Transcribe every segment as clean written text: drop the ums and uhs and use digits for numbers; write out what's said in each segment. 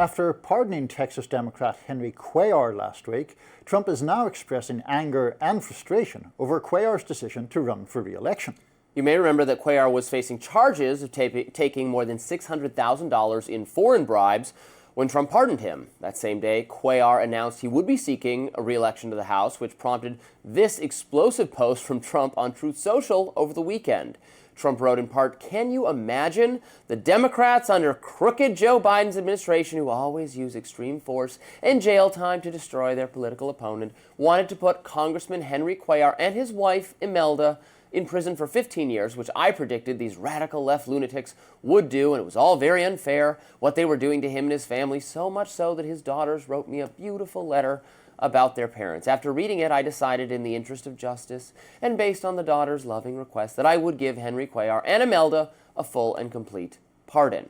After pardoning Texas Democrat Henry Cuellar last week, Trump is now expressing anger and frustration over Cuellar's decision to run for re-election. You may remember that Cuellar was facing charges of taking more than $600,000 in foreign bribes when Trump pardoned him. That same day, Cuellar announced he would be seeking a re-election to the House, which prompted this explosive post from Trump on Truth Social over the weekend. Trump wrote in part, "Can you imagine the Democrats under crooked Joe Biden's administration, who always use extreme force and jail time to destroy their political opponent, wanted to put Congressman Henry Cuellar and his wife, Imelda, in prison for 15 years, which I predicted these radical left lunatics would do, and it was all very unfair what they were doing to him and his family, so much so that his daughters wrote me a beautiful letter about their parents. After reading it, I decided in the interest of justice and based on the daughters' loving request that I would give Henry Cuellar and Imelda a full and complete pardon.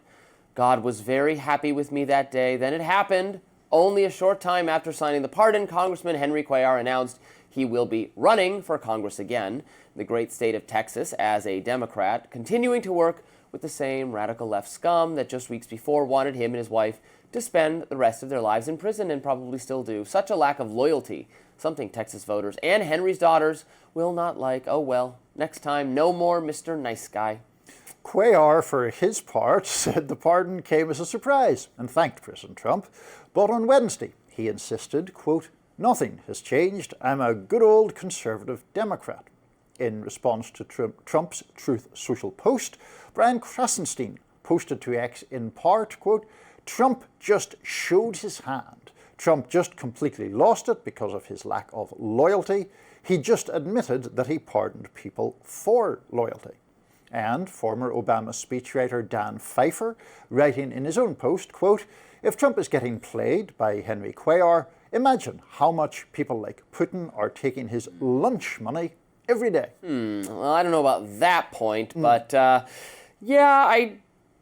God was very happy with me that day. Then it happened. Only a short time after signing the pardon, Congressman Henry Cuellar announced he will be running for Congress again, the great state of Texas, as a Democrat, continuing to work with the same radical left scum that just weeks before wanted him and his wife to spend the rest of their lives in prison and probably still do. Such a lack of loyalty, something Texas voters and Henry's daughters will not like. Oh well, next time, no more Mr. Nice Guy. Cuellar, for his part, said the pardon came as a surprise and thanked President Trump. But on Wednesday, he insisted, quote, "Nothing has changed. I'm a good old conservative Democrat." In response to Trump's Truth Social post, Brian Krasenstein posted to X in part, quote, "Trump just showed his hand. Trump just completely lost it because of his lack of loyalty. He just admitted that he pardoned people for loyalty." And former Obama speechwriter Dan Pfeiffer, writing in his own post, quote, "If Trump is getting played by Henry Cuellar, imagine how much people like Putin are taking his lunch money every day." Well, I don't know about that point, but yeah, I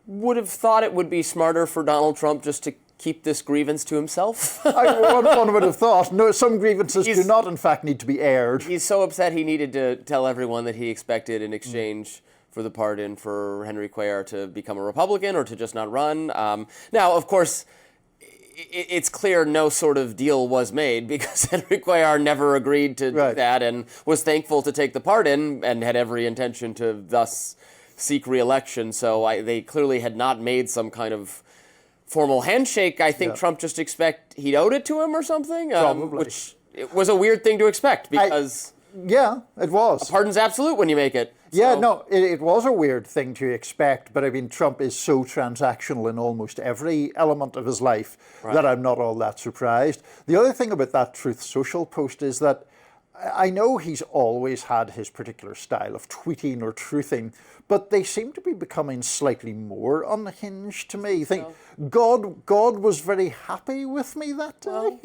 would have thought it would be smarter for Donald Trump just to keep this grievance to himself. One would have thought. No, some grievances do not, in fact, need to be aired. He's so upset he needed to tell everyone that he expected in exchange for the pardon for Henry Cuellar to become a Republican or to just not run. Now, of course, it's clear no sort of deal was made because Henry Cuellar never agreed to do that and was thankful to take the pardon and had every intention to thus seek re-election. So they clearly had not made some kind of formal handshake. I think Trump just expect he owed it to him or something, which it was a weird thing to expect because yeah, it was. A pardon's absolute when you make it. Yeah, no, it was a weird thing to expect, but I mean, Trump is so transactional in almost every element of his life that I'm not all that surprised. The other thing about that Truth Social post is that I know he's always had his particular style of tweeting or truthing, but they seem to be becoming slightly more unhinged to me. Think God was very happy with me that day.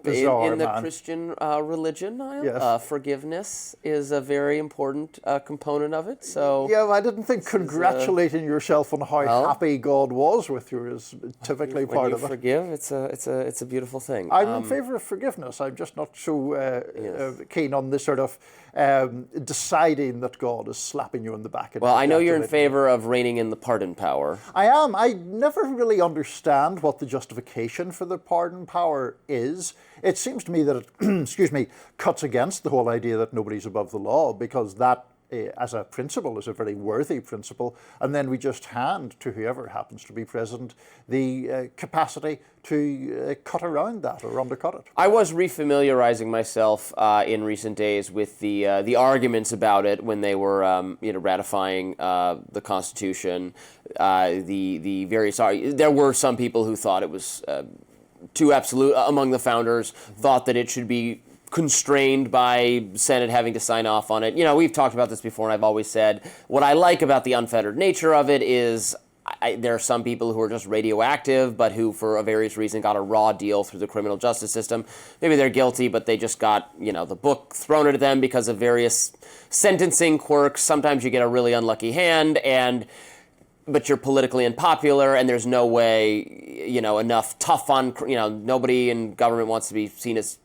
Bizarre, in the Christian religion, Niall, forgiveness is a very important component of it. So yeah, I didn't think congratulating yourself on how happy God was with you is typically part of it. Forgive, it's a beautiful thing. I'm in favour of forgiveness. I'm just not so keen on this sort of deciding that God is slapping you in the back. Well, I know you're in favour of reining in the pardon power. I am. I never really understand what the justification for the pardon power is. It seems to me that it, cuts against the whole idea that nobody's above the law, because that, as a principle, is a very worthy principle. And then we just hand to whoever happens to be president the capacity to cut around that or undercut it. I was refamiliarizing myself in recent days with the arguments about it when they were ratifying the Constitution. The various there were some people who thought it was too absolute among the founders, thought that it should be constrained by Senate having to sign off on it. You know, we've talked about this before, and I've always said what I like about the unfettered nature of it is there are some people who are just radioactive, but who, for a various reason, got a raw deal through the criminal justice system. Maybe they're guilty, but they just got, the book thrown at them because of various sentencing quirks. Sometimes you get a really unlucky hand, but you're politically unpopular, and there's no way, enough tough on, nobody in government wants to be seen as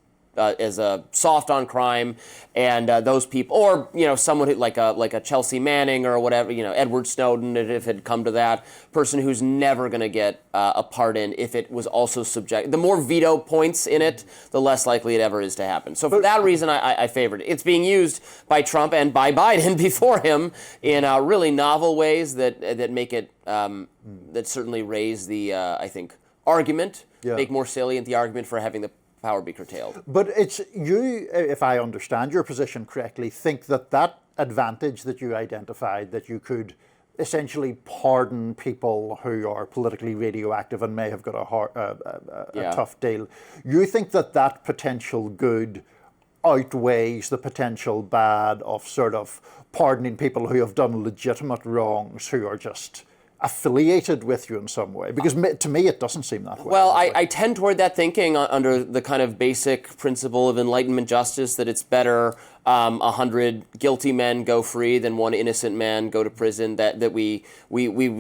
soft on crime, and those people, or someone who, like a Chelsea Manning or whatever, Edward Snowden, if it had come to that, person who's never going to get a pardon if it was also subject. The more veto points in it, the less likely it ever is to happen. So for that reason, I favored it. It's being used by Trump and by Biden before him in really novel ways that make it that certainly raise the I think argument, make more salient the argument for having the power be curtailed. But it's you, if I understand your position correctly, think that advantage that you identified, that you could essentially pardon people who are politically radioactive and may have got a tough deal. You think that potential good outweighs the potential bad of sort of pardoning people who have done legitimate wrongs, who are just affiliated with you in some way? Because to me, it doesn't seem that way. Well, I tend toward that thinking under the kind of basic principle of Enlightenment justice, that it's better 100 guilty men go free than one innocent man go to prison. That we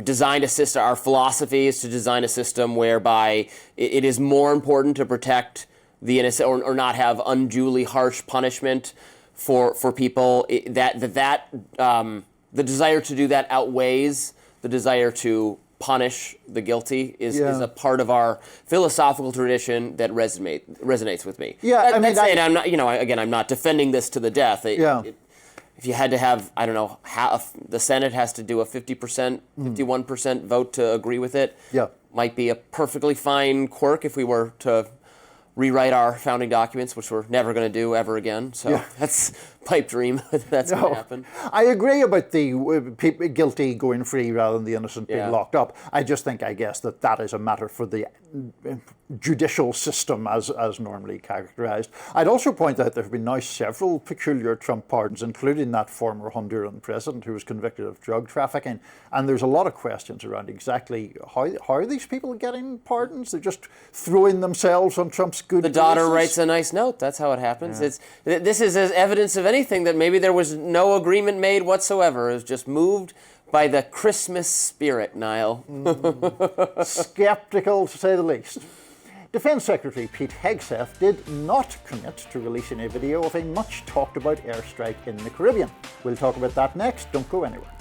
designed a system. Our philosophy is to design a system whereby it is more important to protect the innocent or not have unduly harsh punishment for people. The desire to do that outweighs the desire to punish the guilty is a part of our philosophical tradition that resonates with me. Yeah, I'm not, again, I'm not defending this to the death. If you had to have, I don't know, the Senate has to do a 50%, 51% vote to agree with it. Yeah, might be a perfectly fine quirk if we were to rewrite our founding documents, which we're never going to do ever again. So that's pipe dream. That's going to happen. I agree about the people guilty going free rather than the innocent being locked up. I guess that is a matter for the judicial system as normally characterized. I'd also point out there have been now several peculiar Trump pardons, including that former Honduran president who was convicted of drug trafficking. And there's a lot of questions around exactly how are these people getting pardons? They're just throwing themselves on Trump's good graces. The daughter writes a nice note. That's how it happens. This is as evidence of anything that maybe there was no agreement made whatsoever. It was just moved by the Christmas spirit, Niall. Skeptical, to say the least. Defense Secretary Pete Hegseth did not commit to releasing a video of a much talked about airstrike in the Caribbean. We'll talk about that next. Don't go anywhere.